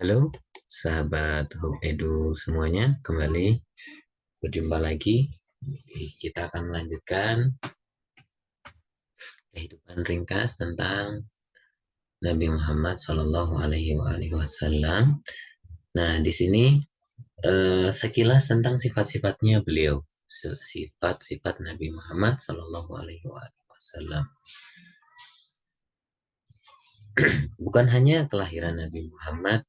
Halo, sahabat Hope Edu semuanya, kembali berjumpa lagi. Kita akan melanjutkan kehidupan ringkas tentang Nabi Muhammad Shallallahu Alaihi Wasallam. Nah, di sini sekilas tentang sifat-sifatnya beliau, sifat-sifat Nabi Muhammad Shallallahu Alaihi Wasallam. Bukan hanya kelahiran Nabi Muhammad,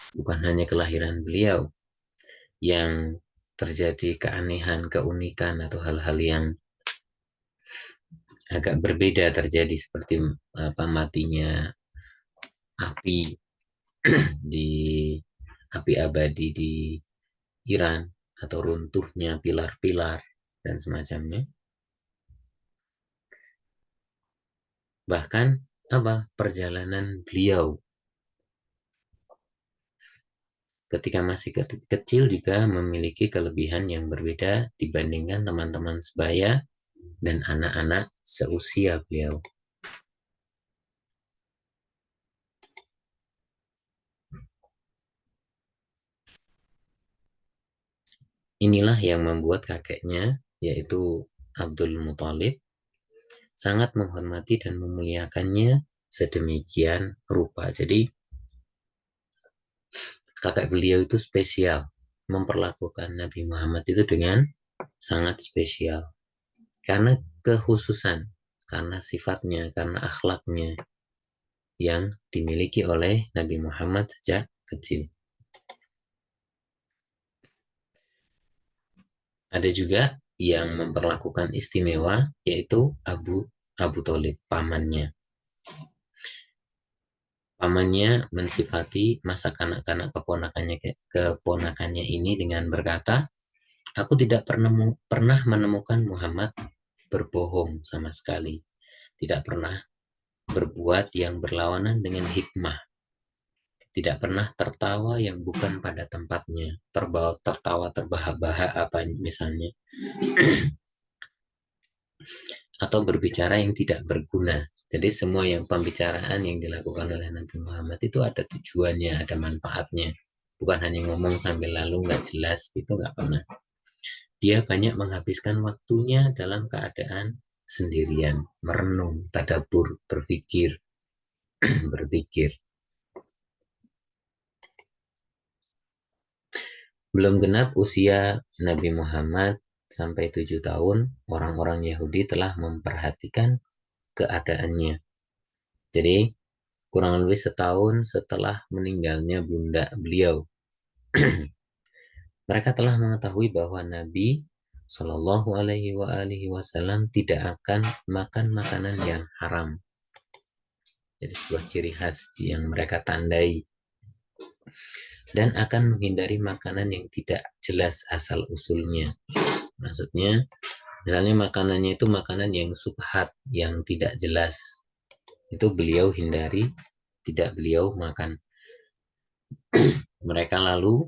bukan hanya kelahiran beliau yang terjadi keanehan, keunikan, atau hal-hal yang agak berbeda terjadi seperti matinya api di api abadi di Iran atau runtuhnya pilar-pilar dan semacamnya. Bahkan perjalanan beliau ketika masih kecil juga memiliki kelebihan yang berbeda dibandingkan teman-teman sebaya dan anak-anak seusia beliau. Inilah yang membuat kakeknya, yaitu Abdul Muthalib, sangat menghormati dan memuliakannya sedemikian rupa. Jadi kakek beliau itu spesial, memperlakukan Nabi Muhammad itu dengan sangat spesial. Karena kekhususan, karena sifatnya, karena akhlaknya yang dimiliki oleh Nabi Muhammad sejak kecil. Ada juga yang memperlakukan istimewa, yaitu Abu Thalib, pamannya. Pamannya mensifati masa kanak-kanak keponakannya ini dengan berkata, "Aku tidak pernah menemukan Muhammad berbohong sama sekali. Tidak pernah berbuat yang berlawanan dengan hikmah. Tidak pernah tertawa yang bukan pada tempatnya. Tertawa terbahak-bahak apa misalnya. Atau berbicara yang tidak berguna." Jadi semua pembicaraan yang dilakukan oleh Nabi Muhammad itu ada tujuannya, ada manfaatnya. Bukan hanya ngomong sambil lalu nggak jelas, itu nggak pernah. Dia banyak menghabiskan waktunya dalam keadaan sendirian, merenung, tadabur, berpikir, berpikir. Belum genap usia Nabi Muhammad sampai 7 tahun, orang-orang Yahudi telah memperhatikan keadaannya. Jadi, kurang lebih setahun setelah meninggalnya bunda beliau, mereka telah mengetahui bahwa Nabi Shallallahu Alaihi Wasallam tidak akan makan makanan yang haram. Jadi sebuah ciri khas yang mereka tandai, dan akan menghindari makanan yang tidak jelas asal usulnya. Maksudnya, misalnya makanannya itu makanan yang subhat, yang tidak jelas, itu beliau hindari, tidak beliau makan. Mereka lalu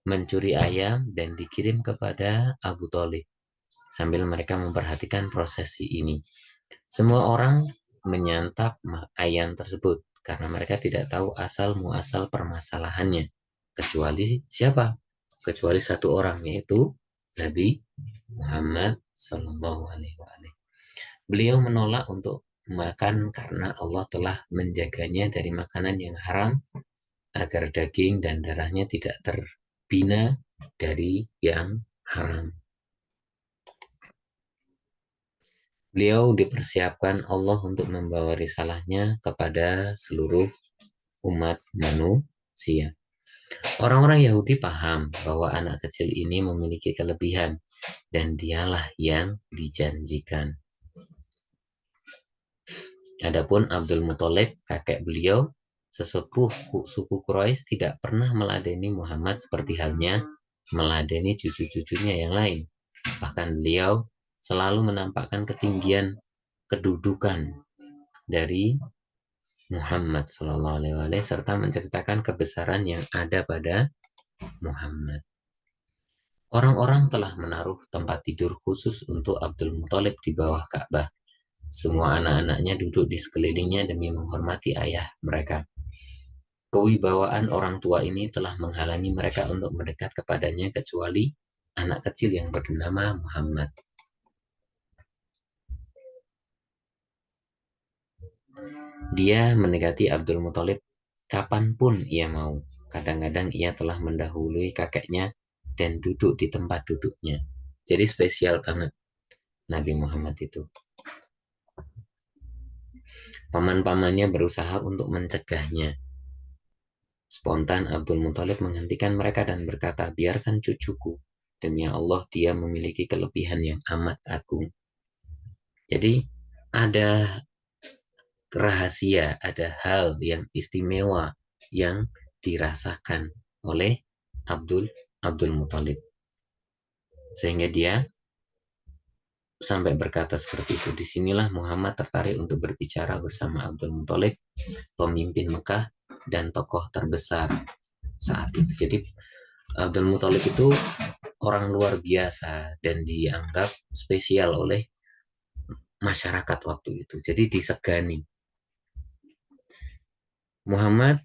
mencuri ayam dan dikirim kepada Abu Thalib sambil mereka memperhatikan prosesi ini. Semua orang menyantap ayam tersebut karena mereka tidak tahu asal muasal permasalahannya. Kecuali siapa? Kecuali satu orang, yaitu Nabi Muhammad Sallallahu Alaihi Wasallam. Beliau menolak untuk makan karena Allah telah menjaganya dari makanan yang haram agar daging dan darahnya tidak terbina dari yang haram. Beliau dipersiapkan Allah untuk membawa risalahnya kepada seluruh umat manusia. Orang-orang Yahudi paham bahwa anak kecil ini memiliki kelebihan dan dialah yang dijanjikan. Adapun Abdul Muthalib, kakek beliau, sesepuh suku Quraisy, tidak pernah meladeni Muhammad seperti halnya meladeni cucu-cucunya yang lain. Bahkan beliau selalu menampakkan ketinggian kedudukan dari Muhammad SAW serta menceritakan kebesaran yang ada pada Muhammad. Orang-orang telah menaruh tempat tidur khusus untuk Abdul Muthalib di bawah Ka'bah. Semua anak-anaknya duduk di sekelilingnya demi menghormati ayah mereka. Kewibawaan orang tua ini telah menghalangi mereka untuk mendekat kepadanya kecuali anak kecil yang bernama Muhammad. Dia mendekati Abdul Muthalib kapanpun ia mau. Kadang-kadang ia telah mendahului kakeknya dan duduk di tempat duduknya. Jadi spesial banget Nabi Muhammad itu. Paman-pamannya berusaha untuk mencegahnya. Spontan Abdul Muthalib menghentikan mereka dan berkata, biarkan cucuku. Demi Allah, dia memiliki kelebihan yang amat agung. Jadi ada rahasia, ada hal yang istimewa yang dirasakan oleh Abdul Muthalib. Sehingga dia sampai berkata seperti itu. Disinilah Muhammad tertarik untuk berbicara bersama Abdul Muthalib, pemimpin Mekah dan tokoh terbesar saat itu. Jadi Abdul Muthalib itu orang luar biasa dan dianggap spesial oleh masyarakat waktu itu. Jadi disegani. Muhammad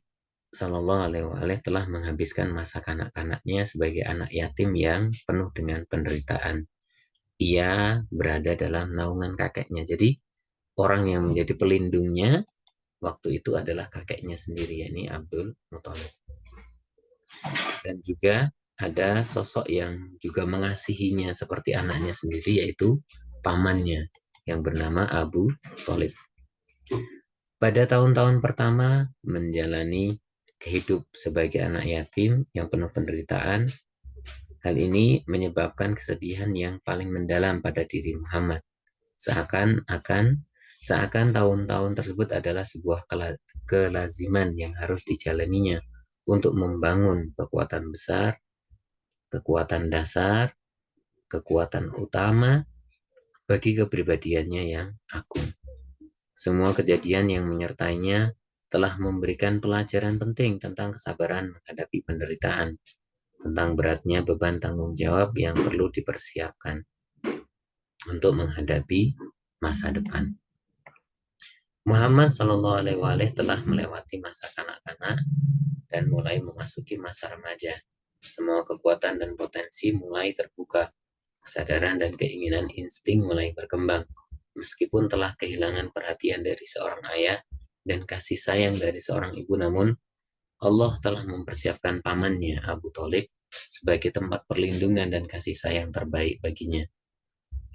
Shallallahu Alaihi Wasallam telah menghabiskan masa kanak-kanaknya sebagai anak yatim yang penuh dengan penderitaan. Ia berada dalam naungan kakeknya. Jadi orang yang menjadi pelindungnya waktu itu adalah kakeknya sendiri, yakni Abdul Muthalib. Dan juga ada sosok yang juga mengasihinya seperti anaknya sendiri, yaitu pamannya yang bernama Abu Thalib. Pada tahun-tahun pertama menjalani hidup sebagai anak yatim yang penuh penderitaan, hal ini menyebabkan kesedihan yang paling mendalam pada diri Muhammad. Seakan tahun-tahun tersebut adalah sebuah kelaziman yang harus dijalaninya untuk membangun kekuatan besar, kekuatan dasar, kekuatan utama bagi kepribadiannya yang agung. Semua kejadian yang menyertainya telah memberikan pelajaran penting tentang kesabaran menghadapi penderitaan, tentang beratnya beban tanggung jawab yang perlu dipersiapkan untuk menghadapi masa depan. Muhammad Shallallahu Alaihi Wasallam telah melewati masa kanak-kanak dan mulai memasuki masa remaja. Semua kekuatan dan potensi mulai terbuka. Kesadaran dan keinginan insting mulai berkembang. Meskipun telah kehilangan perhatian dari seorang ayah dan kasih sayang dari seorang ibu, namun Allah telah mempersiapkan pamannya Abu Thalib sebagai tempat perlindungan dan kasih sayang terbaik baginya.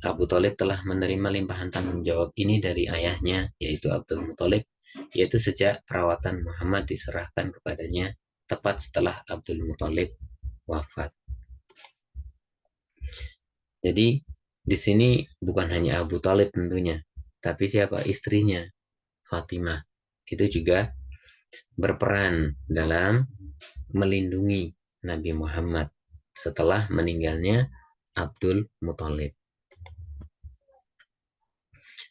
Abu Thalib telah menerima limpahan tanggung jawab ini dari ayahnya, yaitu Abdul Muthalib, yaitu sejak perawatan Muhammad diserahkan kepadanya tepat setelah Abdul Muthalib wafat. Jadi di sini bukan hanya Abu Thalib tentunya, tapi siapa istrinya, Fatimah, itu juga berperan dalam melindungi Nabi Muhammad setelah meninggalnya Abdul Muthalib.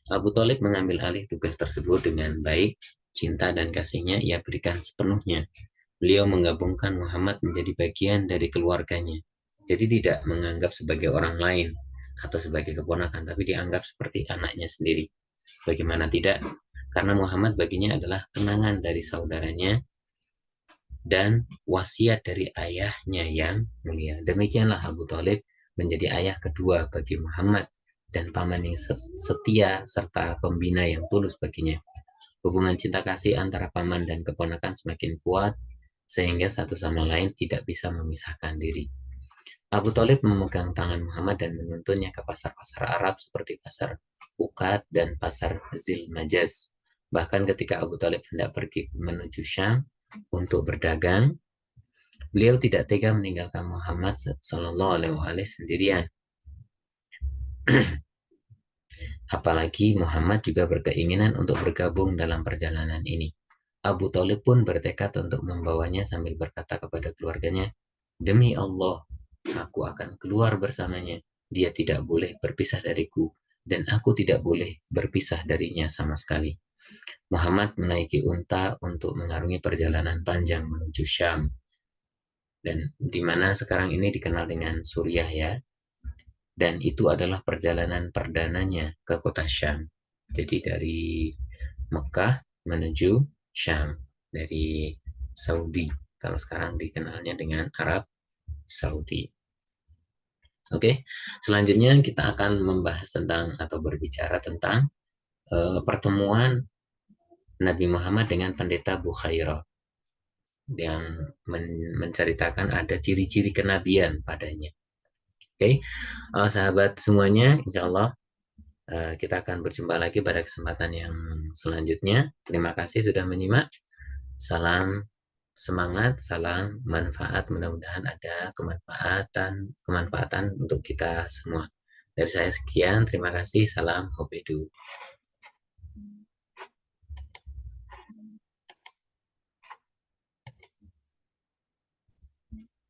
Abu Thalib mengambil alih tugas tersebut dengan baik, cinta dan kasihnya ia berikan sepenuhnya. Beliau menggabungkan Muhammad menjadi bagian dari keluarganya. Jadi tidak menganggap sebagai orang lain atau sebagai keponakan, tapi dianggap seperti anaknya sendiri. Bagaimana tidak? Karena Muhammad baginya adalah kenangan dari saudaranya dan wasiat dari ayahnya yang mulia. Demikianlah Abu Thalib menjadi ayah kedua bagi Muhammad dan paman yang setia serta pembina yang tulus baginya. Hubungan cinta kasih antara paman dan keponakan semakin kuat sehingga satu sama lain tidak bisa memisahkan diri. Abu Thalib memegang tangan Muhammad dan menuntunnya ke pasar-pasar Arab seperti pasar Uqad dan pasar Zilmajaz. Bahkan ketika Abu Thalib hendak pergi menuju Syam untuk berdagang, beliau tidak tega meninggalkan Muhammad Sallallahu Alaihi Wasallam sendirian. Apalagi Muhammad juga berkeinginan untuk bergabung dalam perjalanan ini. Abu Thalib pun bertekad untuk membawanya sambil berkata kepada keluarganya, demi Allah, aku akan keluar bersamanya. Dia tidak boleh berpisah dariku, dan aku tidak boleh berpisah darinya sama sekali. Muhammad menaiki unta untuk mengarungi perjalanan panjang menuju Syam. dan di mana sekarang ini dikenal dengan Suriah ya. Dan itu adalah perjalanan perdananya ke kota Syam. Jadi dari Mekah menuju Syam, dari Saudi. Kalau sekarang dikenalnya dengan Arab Saudi. Oke, selanjutnya kita akan membahas tentang atau berbicara tentang pertemuan Nabi Muhammad dengan pendeta Bukhairah yang menceritakan ada ciri-ciri kenabian padanya. Oke, sahabat semuanya, insya Allah kita akan berjumpa lagi pada kesempatan yang selanjutnya. Terima kasih sudah menyimak. Salam semangat, salam manfaat. Mudah-mudahan ada kemanfaatan untuk kita semua. Dari saya sekian, terima kasih. Salam Hobedu.